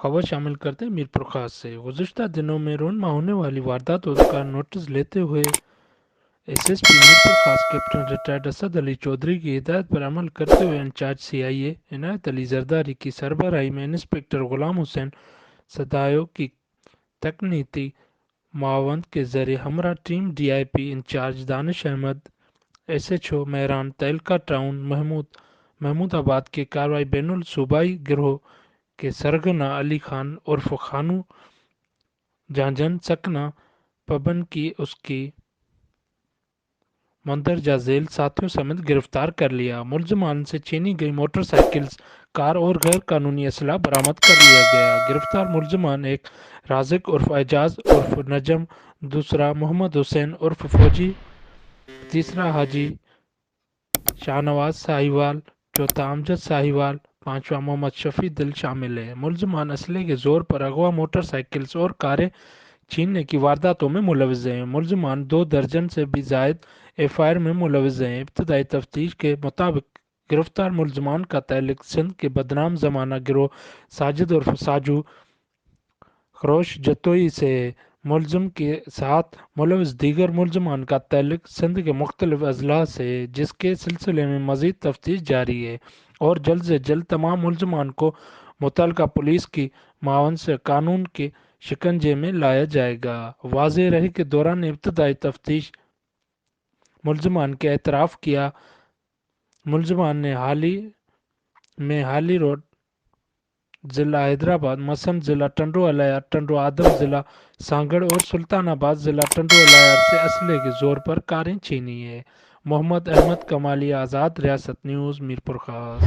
خبر شامل کرتے ہیں میرپور خاص سے۔ گزشتہ دنوں میں رونما ہونے والی وارداتوں کا نوٹس لیتے ہوئے ایس ایس پی میرپور خاص کیپٹن ریٹائرڈ اسد علی چودھری کی ہدایت پر عمل کرتے ہوئے انچارج سی آئی اے عنایت علی زرداری کی سربراہی میں انسپکٹر غلام حسین صدایو کی تکنیکی معاونت کے زیر ہمراہ team D I P incharge Danish Ahmed, S H O Mehran, Tehelka town, Mahmoodabad کے کارروائی بین الصوبائی گروہ کے سرغنہ علی خان عرف خانو جانجن سکنہ پبن کی اس کی مندرجہ ذیل ساتھیوں سمیت گرفتار کر لیا۔ ملزمان سے چھینی گئی موٹر سائیکلز، کار اور غیر قانونی اسلحہ برآمد کر لیا گیا۔ گرفتار ملزمان ایک رازق عرف اعجاز عرف نجم، دوسرا محمد حسین عرف فوجی، تیسرا حاجی شاہنواز ساہیوال، چوتھا امجد ساہیوال، پانچواں محمد شفیع دل شامل ہیں۔ ملزمان اسلحے کے زور پر اغوا موٹر سائیکلز اور کاریں چھیننے کی وارداتوں میں ملوث ہیں۔ ملزمان 2 درجن سے بھی زائد ایف آئی آر میں ملوث ہیں۔ ابتدائی تفتیش کے مطابق گرفتار ملزمان کا تعلق سندھ کے بدنام زمانہ گروہ ساجد عرف ساجو خروش جتوئی سے ہے۔ ملزم کے ساتھ ملوث دیگر ملزمان کا تعلق سندھ کے مختلف اضلاع سے ہے، جس کے سلسلے میں مزید تفتیش جاری ہے اور جلد سے جلد تمام ملزمان کو متعلقہ پولیس کی معاون سے قانون کے شکنجے میں لایا جائے گا۔ واضح رہے کہ دوران ابتدائی تفتیش ملزمان کے اعتراف کیا۔ ملزمان نے حال ہی میں حالی روڈ ضلع حیدرآباد، مسند ضلع ٹنڈو الیار، ٹنڈو آدم ضلع سانگڑ اور سلطان آباد ضلع ٹنڈو الیار سے اسلحے کے زور پر کاریں چھینی ہیں۔ محمد احمد کمالی، آزاد ریاست نیوز، میرپور خاص۔